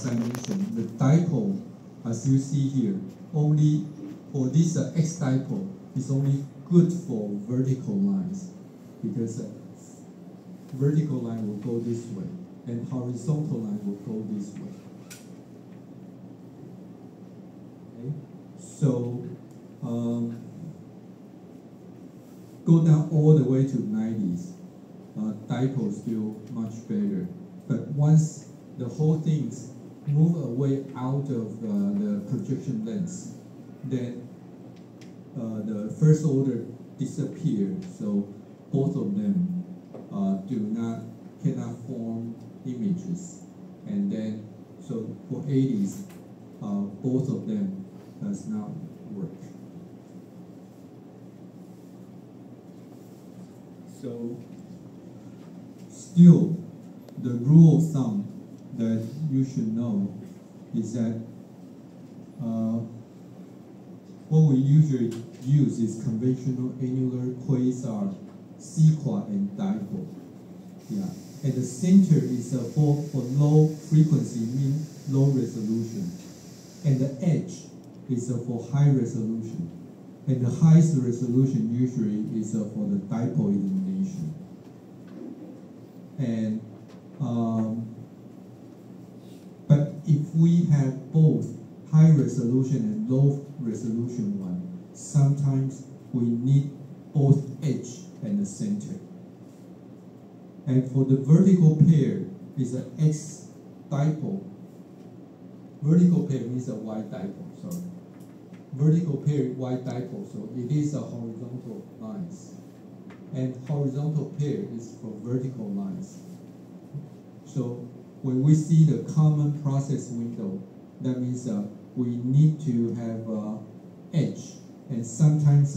as I mentioned, the dipole, as you see here, only for this X dipole is only good for vertical lines, because vertical line will go this way, and horizontal line will go this way. Okay? So go down all the way to 90s. Dipole still much better, but once the whole things move away out of the projection lens, then the first order disappeared. So both of them cannot form images, and then so for 80s, both of them does not work. So still, the rule of thumb that you should know is that what we usually use is conventional annular quasar, sequat, and dipole. Yeah, and the center is for low frequency, mean low resolution, and the edge is for high resolution, and the highest resolution usually is for the dipole illumination. And but if we have both high resolution and low resolution one, sometimes we need both edge and the center. And for the vertical pair is an X dipole. Vertical pair means a Y dipole, sorry. Vertical pair Y dipole, so it is a horizontal lines. And horizontal pair is for vertical lines. So when we see the common process window, that means we need to have edge, and sometimes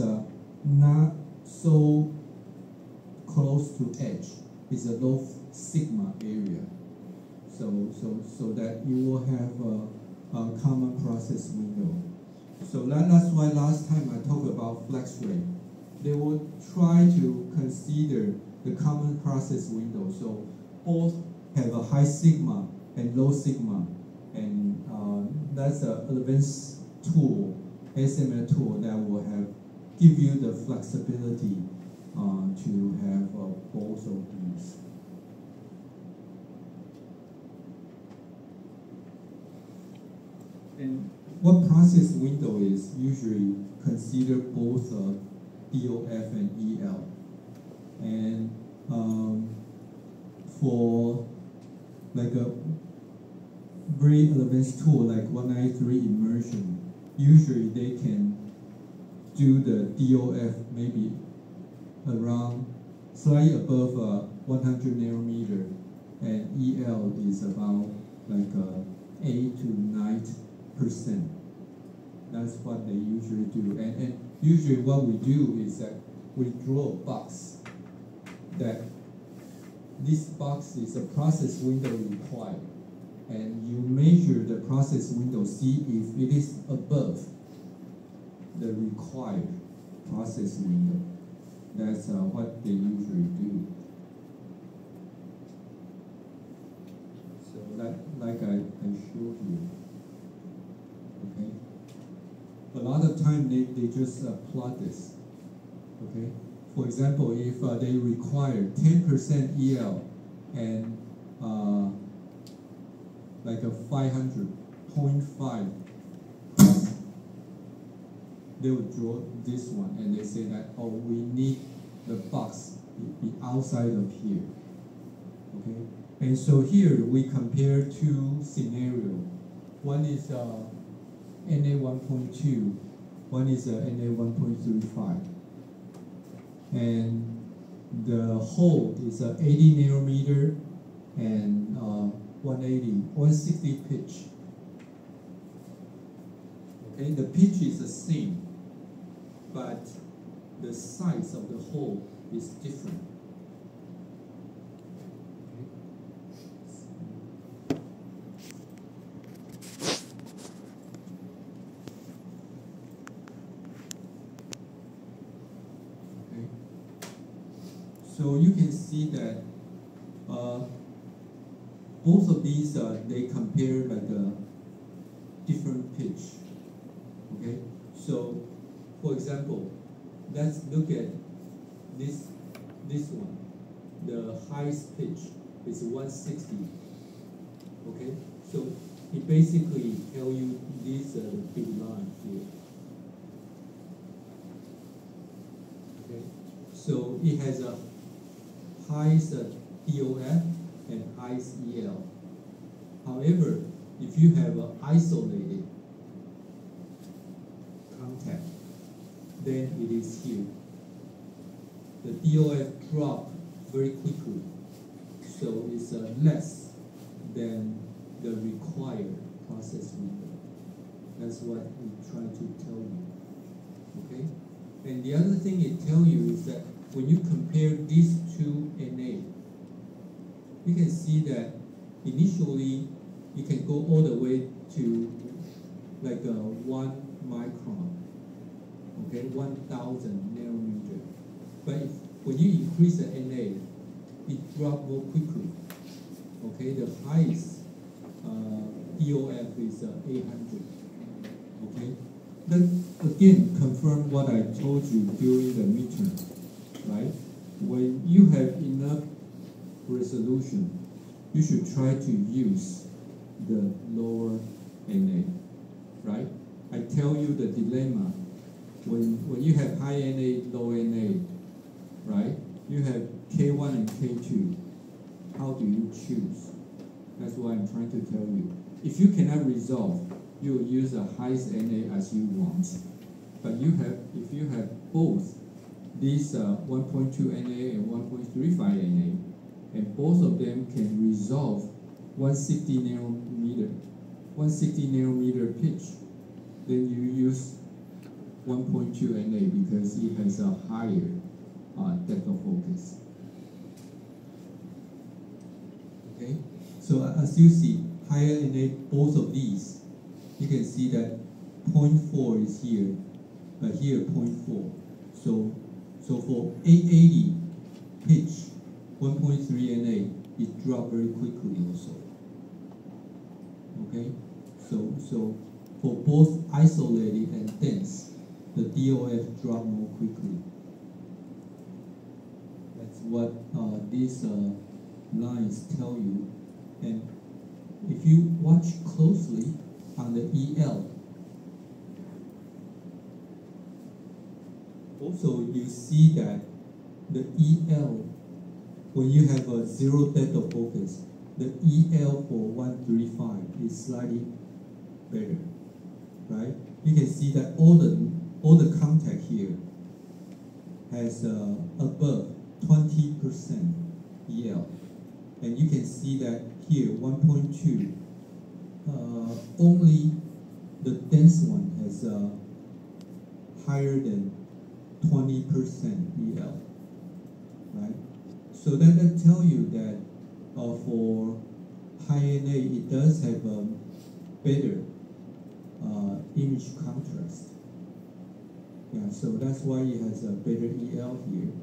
not so close to edge is a low sigma area. So that you will have a common process window. So that's why last time I talked about flex ray. They will try to consider the common process window. So both have a high sigma and low sigma, and that's an advanced tool, SML tool, that will give you the flexibility to have both of these. And what process window is usually consider both DOF and EL. And for like a very advanced tool like 193 immersion, usually they can do the DOF maybe around slightly above 100 nanometer, and EL is about like 8 to 9%. That's what they usually do. And usually what we do is that we draw a box, that this box is a process window required, and you measure the process window, see if it is above the required process window. That's what they usually do. So like I showed you. Okay. A lot of time they just plot this. Okay. For example, if they require 10% EL and like a 500.5, they would draw this one, and they say that, oh, we need the box be outside of here. Okay, and so here we compare two scenarios. One is NA 1.2, one is NA 1.35, and the hole is 80 nanometer and 160 pitch. Okay, the pitch is the same, but the size of the hole is different. Okay. So you can see that both of these they compare like a different pitch. Okay, so for example, let's look at this one. The highest pitch is 160. Okay, so it basically tell you this big line here. Okay, so it has a highest DOF and highest EL. However, if you have an isolated contact, then it is here. The DOF drop very quickly, so it's less than the required process window. That's what we try to tell you. Okay? And the other thing it tells you is that when you compare these two NA, you can see that initially you can go all the way to like 1 micron, okay, 1,000 nanometer. But when you increase the NA, it drops more quickly. Okay, the highest DOF is 800. Okay, then again confirm what I told you during the midterm, right? When you have enough resolution, you should try to use the lower NA, right? I tell you the dilemma. When you have high NA, low NA, right? You have K1 and K2. How do you choose? That's what I'm trying to tell you. If you cannot resolve, you will use the highest NA as you want. But if you have both these 1.2 NA and 1.35 NA, and both of them can resolve 160 nanometer pitch, then you use 1.2 NA because it has a higher depth of focus. Okay, so as you see, higher NA, both of these, you can see that 0.4 is here, but here 0.4. So for 880 pitch, 1.3 NA, it dropped very quickly also. Okay, so for both isolated and dense, the DOF drop more quickly. That's what these lines tell you. And if you watch closely on the EL, also you see that the EL, when you have a zero depth of focus, the EL for 135 is slightly better, right? You can see that all the contact here has above 20% EL, and you can see that here 1.2, only the dense one has higher than 20% EL, right? So that tells you that for high NA, it does have a better image contrast. Yeah, so that's why it has a better EL here.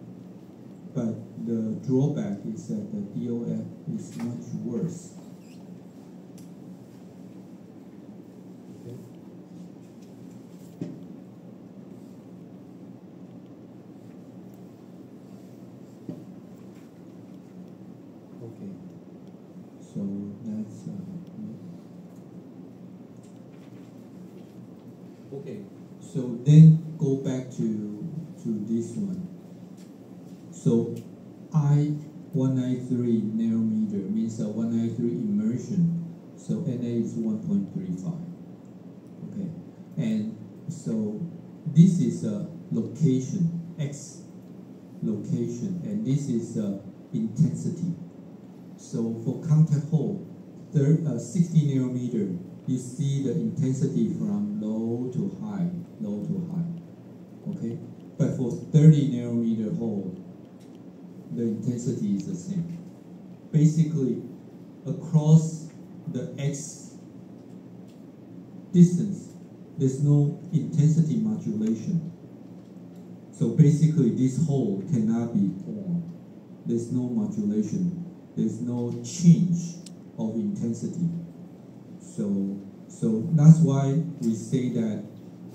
But the drawback is that the DOF is much worse. Okay. Okay. So that's okay. So then go back to this one. So I193 nanometer means 193 immersion. So NA is 1.35. Okay, and so this is a location, X location, and this is intensity. So for contact hole, 60 nanometer, you see the intensity from low to high, low to high. Okay, but for 30 nanometer hole, the intensity is the same. Basically, across the X distance, there's no intensity modulation. So basically, this hole cannot be formed. There's no modulation. There's no change of intensity. So that's why we say that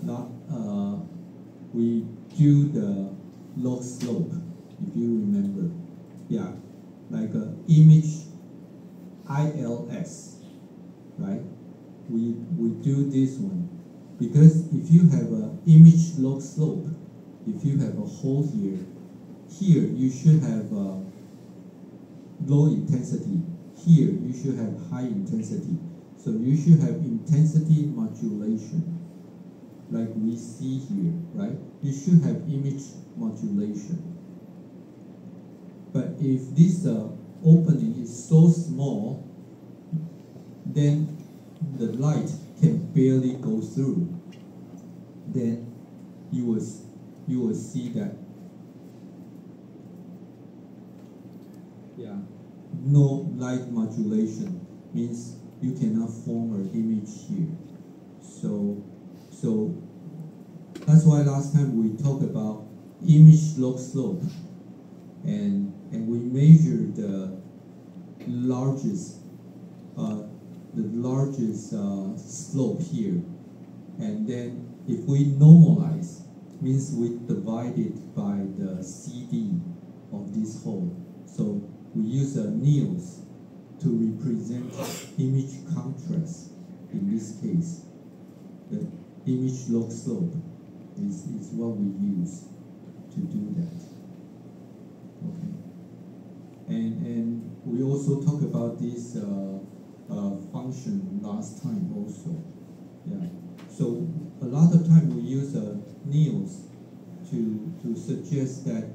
not we do the log slope, if you remember. Yeah, like image ILS, right? We do this one because if you have an image log slope, if you have a hole here you should have low intensity. Here you should have high intensity. So you should have intensity modulation, like we see here, right? You should have image modulation. But if this opening is so small, then the light can barely go through. Then you will see that no light modulation, means you cannot form an image here. So that's why last time we talked about image log slope, and we measured the largest slope here, and then if we normalize, means we divide it by the CD of this hole. So we use a NIOS to represent image contrast. In this case, the image log slope is what we use to do that. Okay, and we also talked about this function last time also. Yeah. So a lot of time we use NIOS to suggest that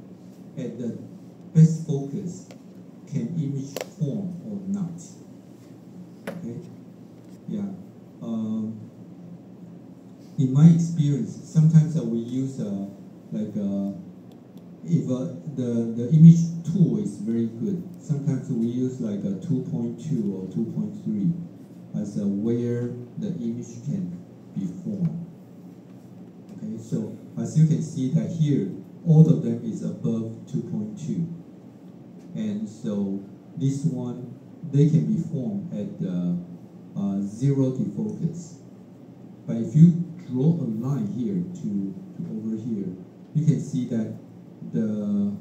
at the best focus, can image form or not? Okay. Yeah. In my experience, sometimes we use if the image tool is very good, sometimes we use like a 2.2 or 2.3 as where the image can be formed. Okay, so as you can see that here, all of them is above 2.2, and so this one, they can be formed at the zero defocus. But if you draw a line here to over here, you can see that the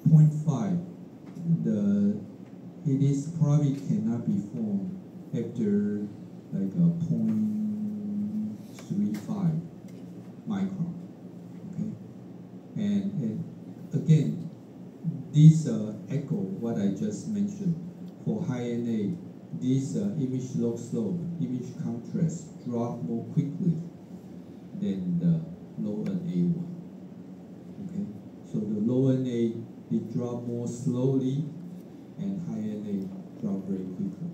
0.5, it is probably cannot be formed after like a 0.35 micron. Okay, and again, this echo what I just mentioned for high NA, this image log slope, image contrast drop more quickly than the low NA one. Okay, so the low NA, it drop more slowly, and high NA drop very quickly.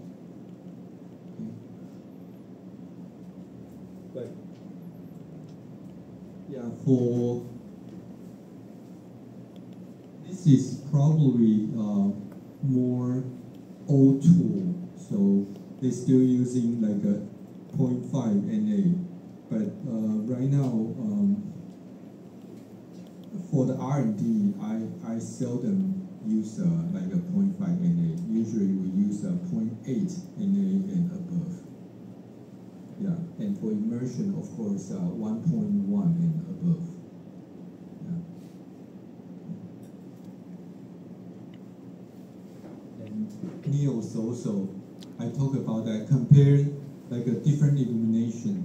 Okay. But yeah, for this is probably more old tool, so they're still using like a 0.5 NA. But right now, for the R&D, I seldom use like a 0.5 NA. Usually we use a 0.8 NA and above. Yeah, and for immersion, of course, 1.1 and above. Yeah. And NIOS also, I talk about that, compare like a different illumination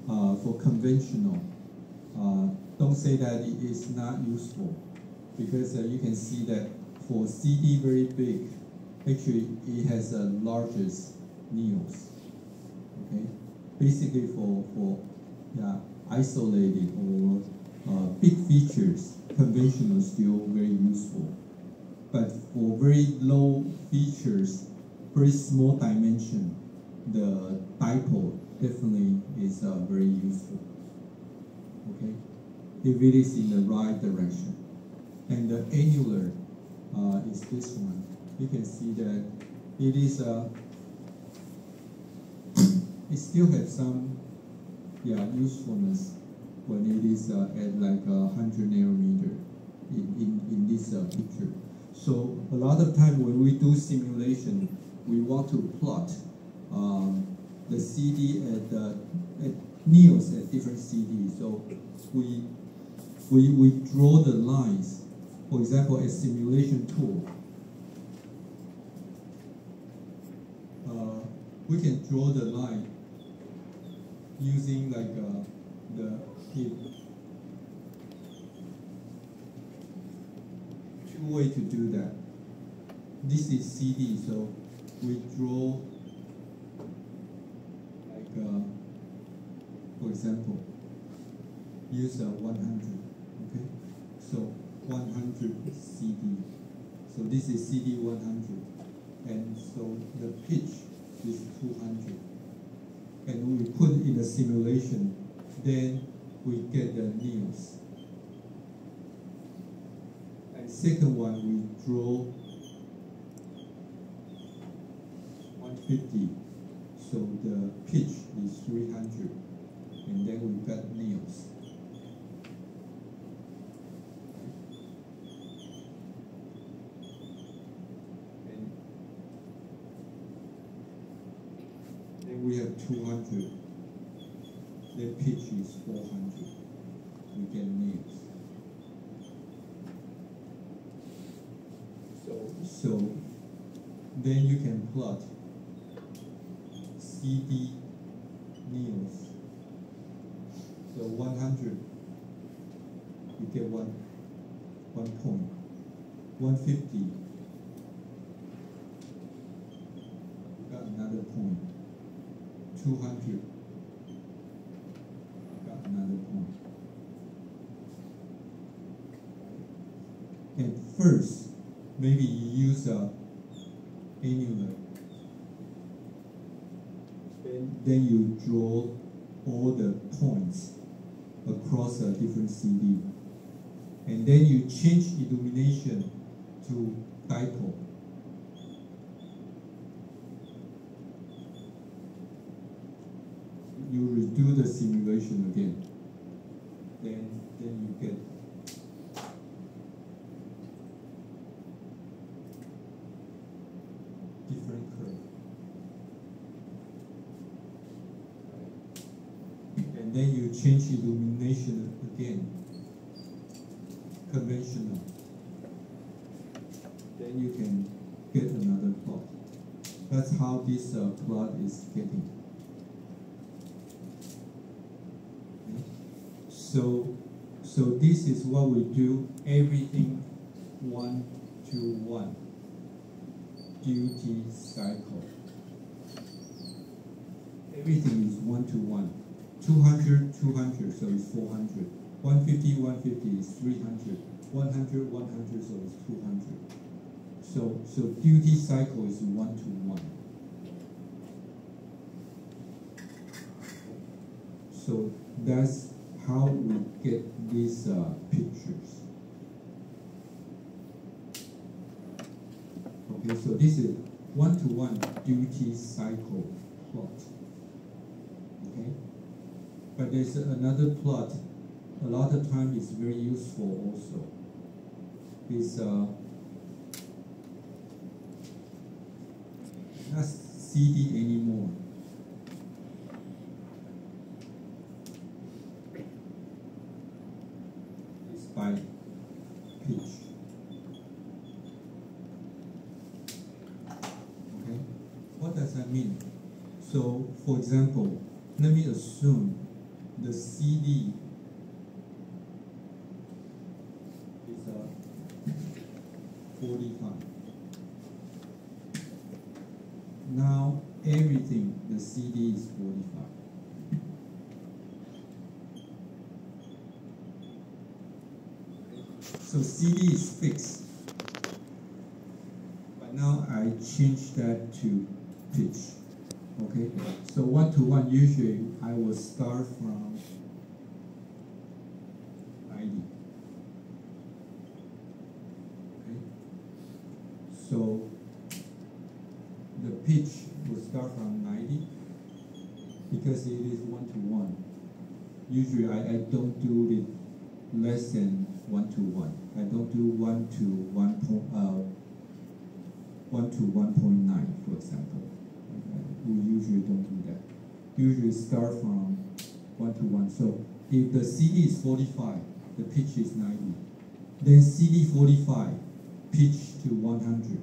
for conventional. Don't say that it is not useful, because you can see that for CD very big, actually it has the largest NIOS. Okay, basically for isolated or big features, conventional is still very useful. But for very low features, very small dimension, the dipole definitely is very useful. Okay, if it is in the right direction. And the annular is this one. You can see that it is it still has some usefulness when it is at like 100 nanometer in this picture. So a lot of time when we do simulation, we want to plot the CD at neos at different CDs. So we draw the lines. For example, a simulation tool. We can draw the line using like the two ways to do that. This is CD, so we draw like for example, use 100. Okay, so 100 CD. So this is CD 100, and so the pitch is 200. And we put in a simulation, then we get the neos. And second one, we draw 150, so the pitch is 300, and then we got neos. And then we have 200, the pitch is 400, we get neos. So then you can plot CD neos. So 100, you get one point. 150, you got another point. 200, you got another point. And first, maybe you use a annular. Then you draw all the points across a different CD. And then you change illumination to dipole. You redo the simulation again. Then you get different curve. And then you change illumination again, conventional. Then you can get another plot. That's how this plot is getting. Okay. So this is what we do, everything 1 to 1. Duty cycle. Everything is 1 to 1. 200, 200, so it's 400. 150, 150 is 300. 100, 100, so it's 200. So duty cycle is 1 to 1. So that's how we get these pictures. Okay, so this is 1 to 1 duty cycle plot. Okay, but there's another plot. A lot of time is very useful also. It's not CD anymore. It's by pitch. Okay, what does that mean? So, for example, let me assume the CD is 45. Now everything, the CD is 45. So CD is fixed. But now I change that to pitch. Okay, so 1 to 1, usually I will start from 90. Okay, so the pitch will start from 90 because it is 1 to 1. Usually I don't do it less than 1 to 1. I don't do 1 to 1.9, for example. usually start from 1 to 1. So if the CD is 45, the pitch is 90. Then CD 45, pitch to 100.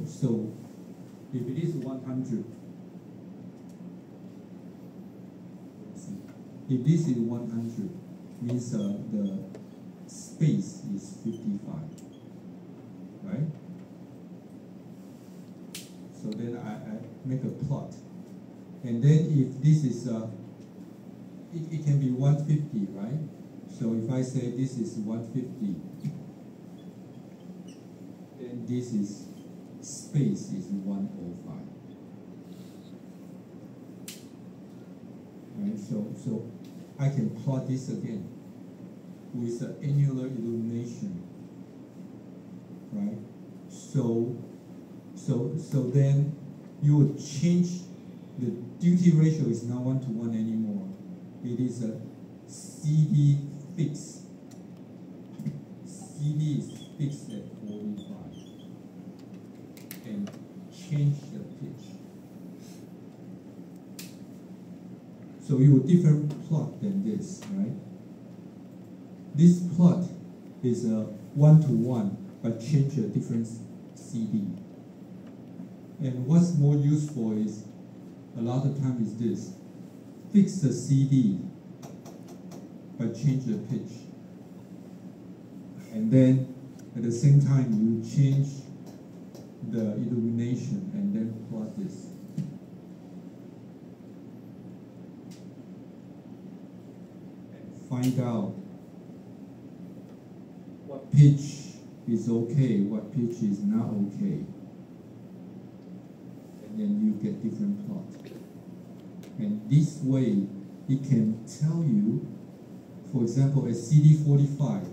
So if it is 100, if this is 100, means the space is 55, right? So then I make a plot. And then if this is, it can be 150, right? So if I say this is 150, then this is, space is 105. Right, so I can plot this again with the annular illumination, right? So then you would change, the duty ratio is not 1 to 1 anymore. It is a CD fixed. CD is fixed at 45 and change the pitch. So you would different plot than this, right? This plot is a 1 to 1, but change a different CD. And what's more useful is, a lot of time is this: fix the CD, but change the pitch. And then at the same time, you change the illumination and then plot this. And find out what pitch is okay, what pitch is not okay. And then you get different plot. And this way, it can tell you, for example, a CD45,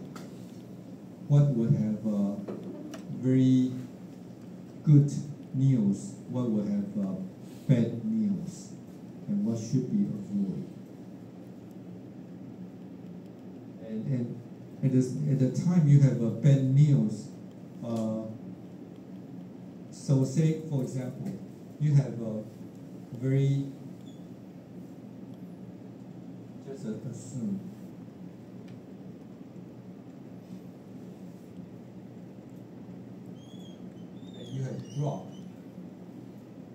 what would have very good neos, what would have bad neos, and what should be avoided. And at the time you have a bad neos, so say, for example, you have a very, just assume, that you have dropped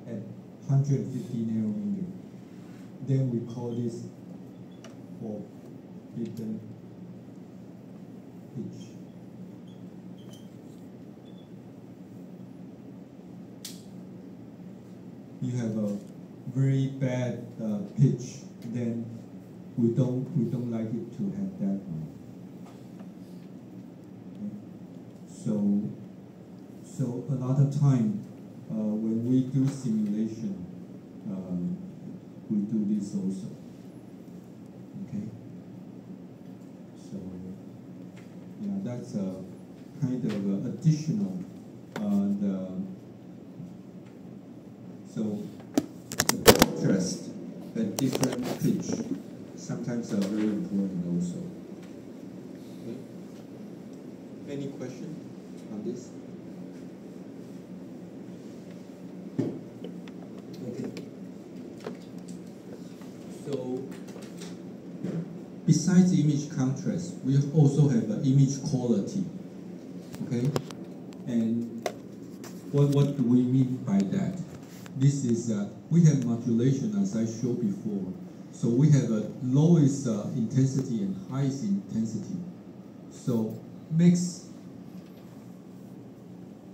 at 150 nanometer. Then we call this forbidden pitch. You have a very bad pitch, then we don't like it to have that one. Okay. So a lot of time when we do simulation, we do this also. Okay. So yeah, that's a kind of additional so the contrast at different pitch sometimes are very important also. Okay. Any question on this? Okay. So besides image contrast, we also have image quality. Okay, and what do we mean by that? This is, we have modulation as I showed before. So we have a lowest intensity and highest intensity. So max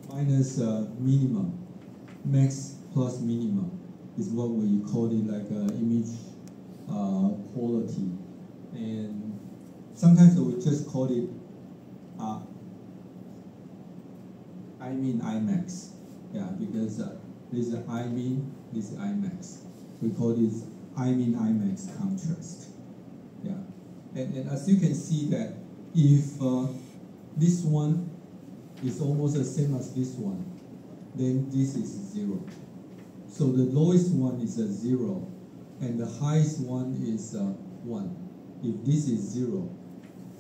minus minimum, max plus minimum is what we call it, like image quality. And sometimes we just call it IMAX. Yeah, because this is IMIN, this is IMAX. We call this IMAX contrast. Yeah, and as you can see that if this one is almost the same as this one, then this is 0. So the lowest one is a 0, and the highest one is 1. If this is 0,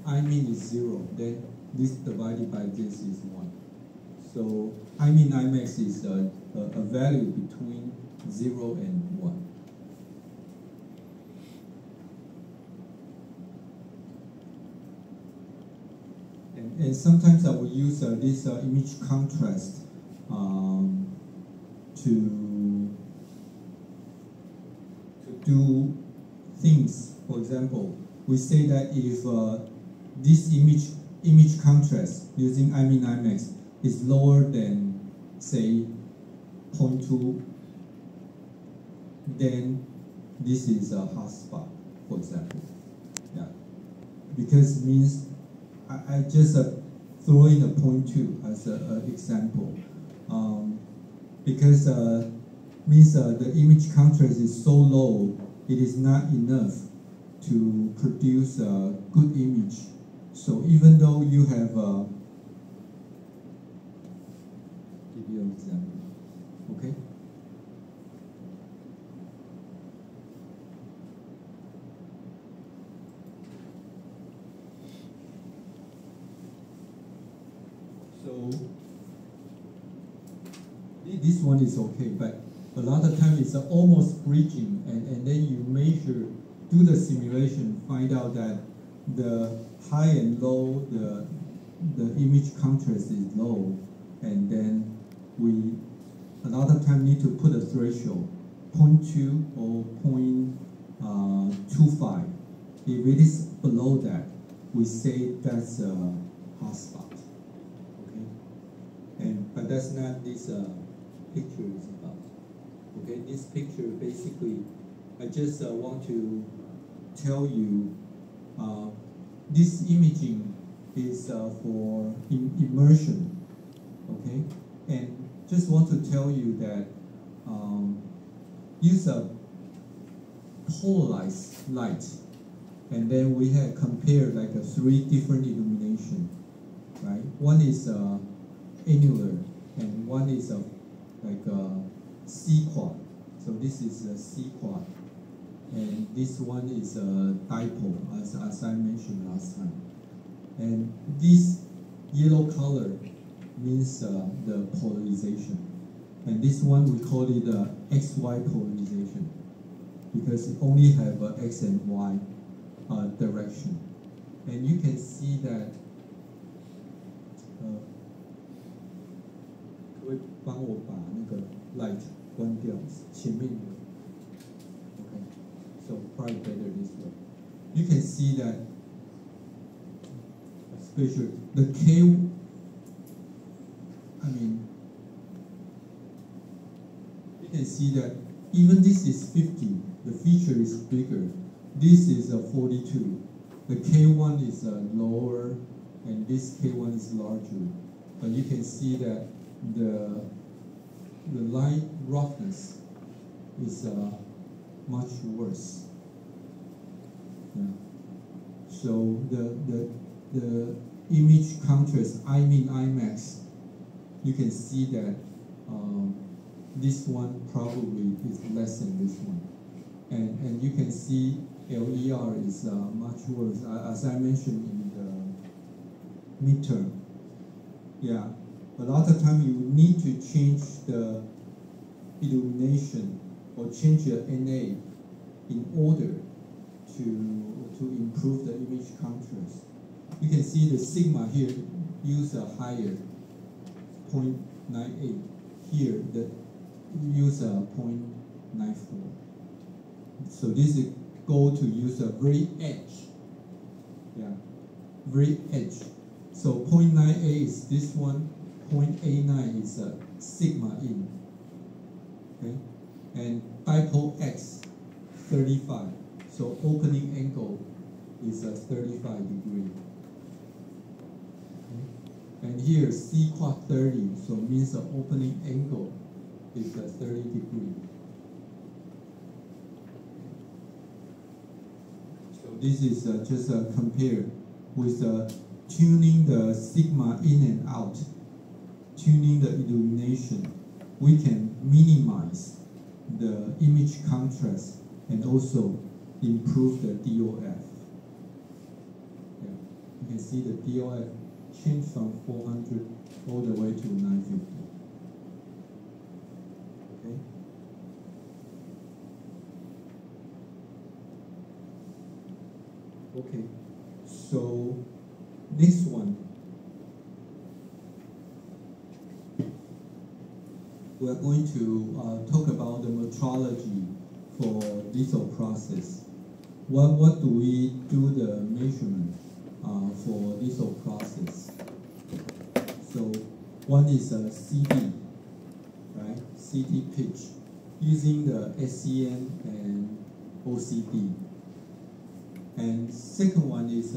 IMIN is 0, then this divided by this is 1. So IMIN IMAX is a value between 0 and 1. and sometimes I will use this image contrast to do things. For example, we say that if this image contrast using IMIN IMAX is lower than, say, 0.2, then this is a hotspot, for example. Yeah, because it means I just throw in a 0.2 as an example, because means the image contrast is so low, it is not enough to produce a good image. So even though you have give you an example, okay? So this one is okay, but a lot of time it's almost bridging, and then you measure, do the simulation, find out that the high and low, the image contrast is low, and then we a lot of time need to put a threshold, 0.2 or 0.25. If it is below that, we say that's a hotspot. Okay, but that's not this picture is about. Okay, this picture basically, I just want to tell you this imaging is for immersion. Okay, and just want to tell you that use a polarized light, and then we have compared like 3 different illumination, right? One is annular, and one is like a C-quad. So this is a C-quad, and this one is a dipole, as I mentioned last time. And this yellow color means the polarization, and this one we call it XY polarization, because it only have X and Y direction. And you can see that 可以帮我把那个 light 关掉，前面的 okay, so probably better this way. You can see that especially the K, I mean, you can see that even this is 50, the feature is bigger. This is a 42. The K1 is lower, and this K1 is larger. But you can see that the light roughness is much worse. Yeah. So the image contrast, IMIN IMAX, you can see that this one probably is less than this one, and you can see LER is much worse, as I mentioned in the midterm. Yeah, a lot of time you need to change the illumination or change your NA in order to improve the image contrast. You can see the sigma here use a higher 0.98. Here the use a 0.94. So this is go to use a very edge. Yeah, very edge. So 0.98 is this one, 0.89 is a sigma in. Okay, and dipole X 35. So opening angle is a 35 degree. Okay. And here C quad 30, so means the opening angle is a 30 degree. So this is just compared with tuning the sigma in and out, tuning the illumination. We can minimize the image contrast and also improve the DOF. Yeah. You can see the DOF change from 400 all the way to 950. Okay. Okay. So this one, we're going to talk about the metrology for litho process. What do we do the measurement for litho process? So one is a CD, right? CD pitch, using the SEM and OCD. And second one is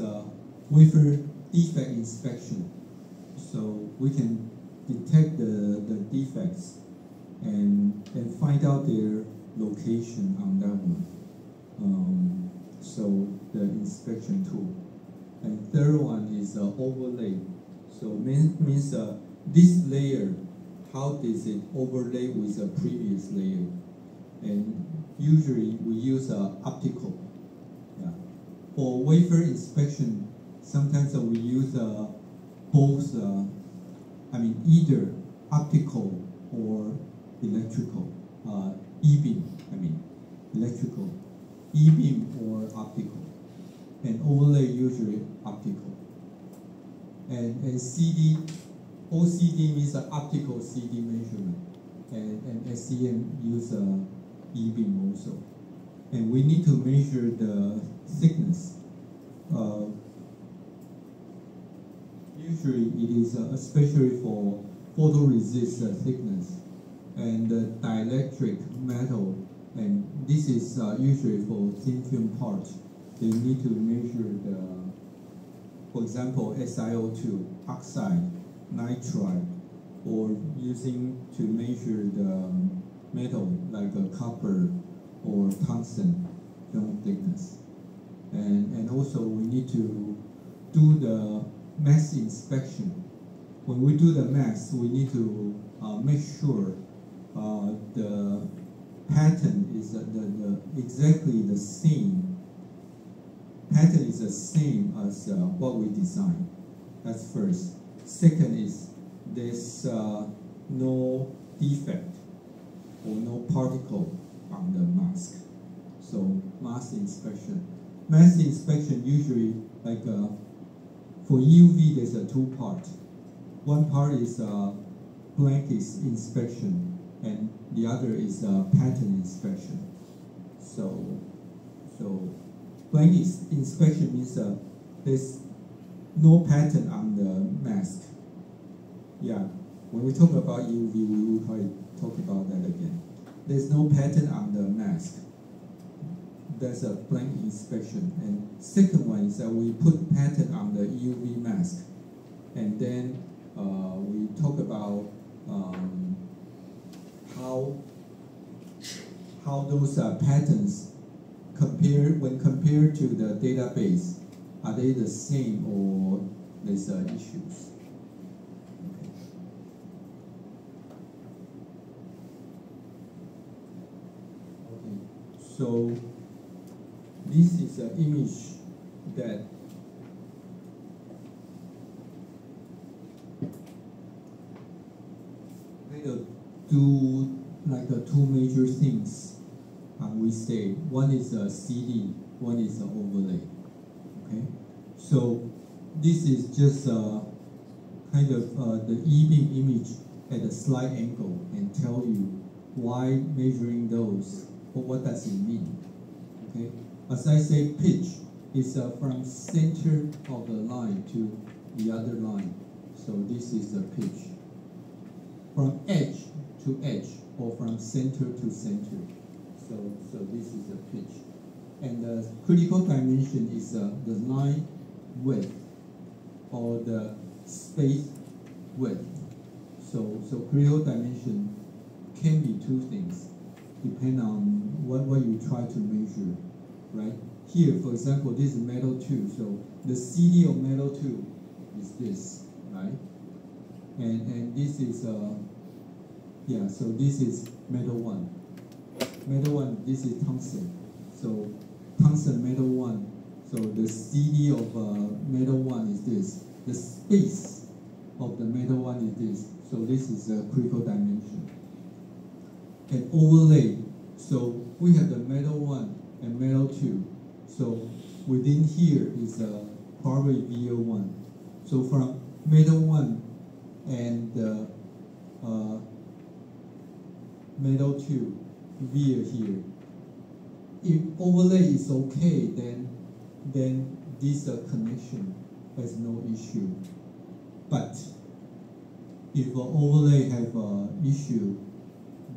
wafer defect inspection. So we can detect the defects and find out their location on that one. So the inspection tool. And third one is overlay. So means this layer, how does it overlay with a previous layer? And usually we use optical. Yeah. For wafer inspection, sometimes we use both, either optical or electrical, E-beam, electrical, E-beam or optical, and overlay usually optical. And CD, OCD means optical CD measurement, and SEM use E-beam also. And we need to measure the thickness. Usually it is especially for photoresist thickness and dielectric metal, and this is usually for thin film parts. They need to measure the, for example, SiO2, oxide, nitride, or using to measure the metal like copper or tungsten film thickness. And also we need to do the mass inspection. When we do the mass, we need to make sure the pattern is exactly the same. Pattern is the same as what we designed. That's first. Second is there's no defect or no particle on the mask. So mass inspection. Mass inspection usually like for EUV there's a two part. One part is blank inspection, and the other is pattern inspection. So blank inspection means there's no pattern on the mask. Yeah, when we talk about EUV, we will probably talk about that again. There's no pattern on the mask. There's a blank inspection. And second one is that we put pattern on the EUV mask, and then we talk about how those patterns when compared to the database, are they the same or there's issues? Okay. So this is an image that kind of do like two major things. We say one is a CD, one is an overlay. Okay, so this is just kind of the E-beam image at a slight angle and tell you why measuring those, or what does it mean. Okay, as I say, pitch is from center of the line to the other line. So this is the pitch. From edge to edge, or from center to center. So this is the pitch. And the critical dimension is the line width or the space width. So critical dimension can be two things, depending on what you try to measure, right? Here, for example, this is metal 2, so the CD of metal 2 is this, right? And this is, so this is metal 1. Metal 1, this is tungsten. So tungsten metal 1, so the CD of metal 1 is this. The space of the metal 1 is this. So this is a critical dimension. And overlay, so we have the metal 1 and metal 2. So within here is probably VO1. So from metal 1 and metal tube via here. If overlay is okay, then this connection has no issue. But if the overlay have an issue,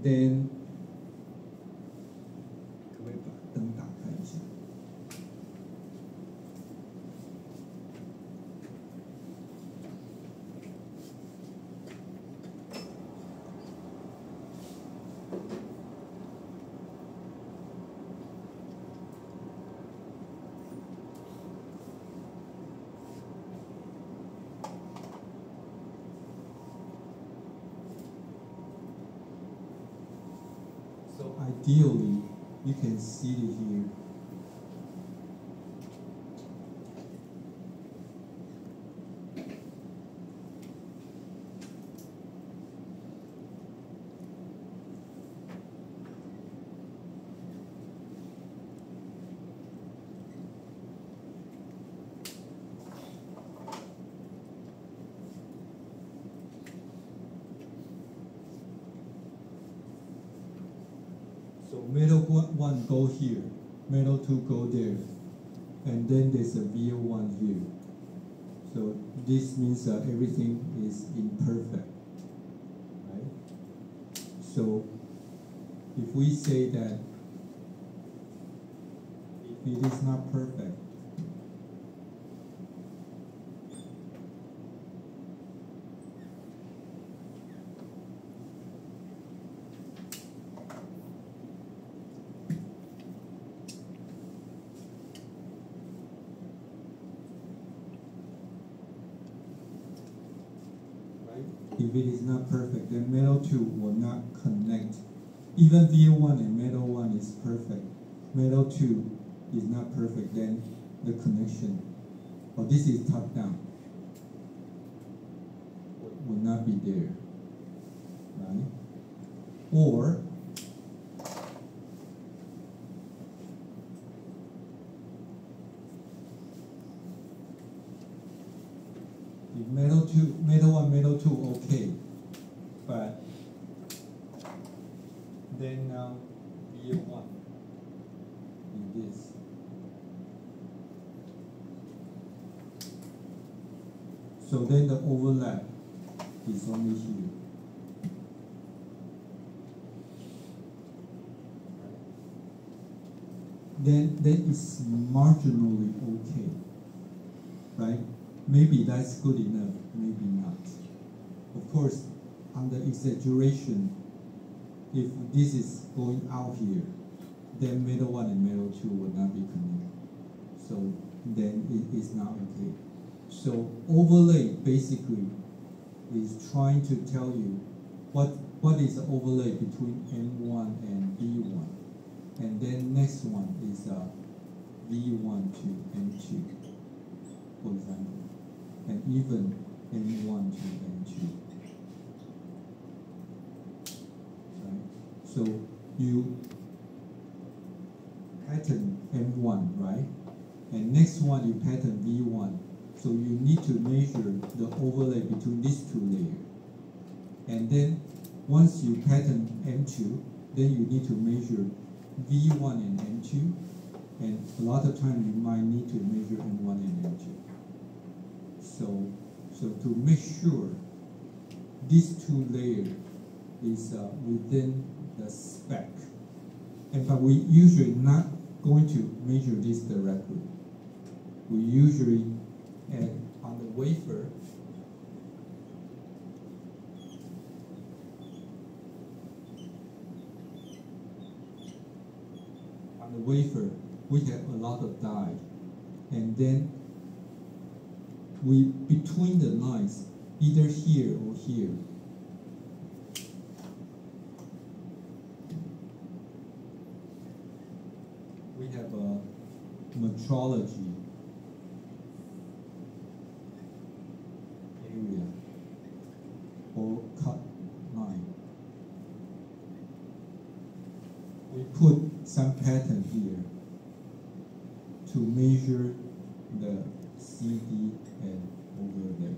then 可不可以把灯打开一下？ So ideally, you can see it here. So metal 1 go here, metal 2 go there, and then there's a VO1 here. So this means everything is imperfect, right? So if we say that if it is not perfect, if it is not perfect, then metal 2 will not connect. Even VO1 and metal 1 is perfect. Metal 2 is not perfect, then the connection, or this is top down, will not be there, right? Or if metal 1, metal 2, okay, but then now VO1 in this. So then the overlap is only here. Then it's marginally okay, right? Maybe that's good enough, maybe not. Of course, under exaggeration, if this is going out here, then metal 1 and metal 2 will not be connected. So then it is not okay. So overlay basically is trying to tell you what is the overlay between M1 and B1. And then next one is V1 to M2, for example. And even M1 to M2. Right? So you pattern M1, right? And next one you pattern V1. So you need to measure the overlay between these two layers. And then once you pattern M2, then you need to measure V1 and M2. And a lot of times you might need to measure M1 and M2. So to make sure these two layers is within the spec, but we usually not going to measure this directly. We usually on the wafer we have a lot of die, and then we between the lines, either here or here, we have a metrology area or cut line. We put some pattern here to measure the CD and overlay.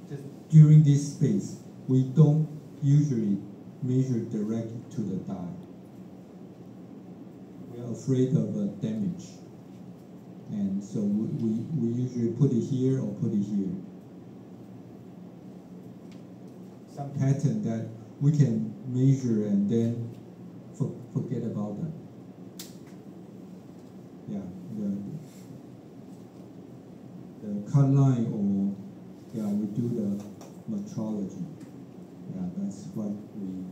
Just during this space, we don't usually measure direct to the die. We are afraid of damage. And so we usually put it here or put it here. Some pattern that we can measure and then forget about that. Yeah, the cut line, or yeah, we do the metrology. Yeah, that's what we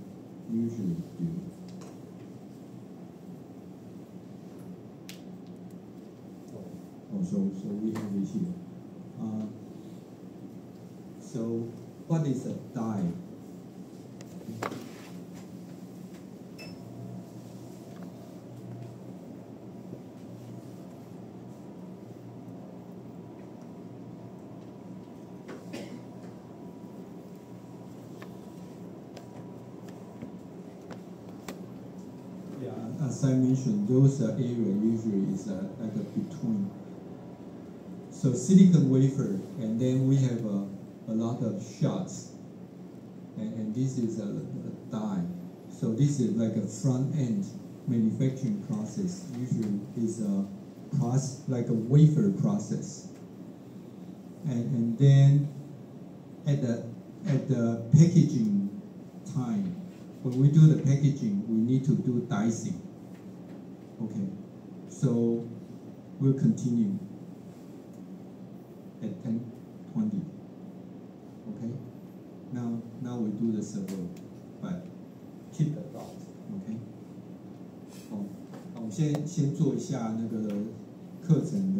usually do. Oh, so we have it here. So what is a die? As I mentioned, those area usually is like a between. So silicon wafer, and then we have a lot of shots, and this is a die. So this is like a front end manufacturing process. Usually is a process like a wafer process, and then at the packaging time, when we do the packaging, we need to do dicing. Okay, so we'll continue at 10:20. Okay, now we do the server, but keep the dot. Okay， 好，我先做一下那个课程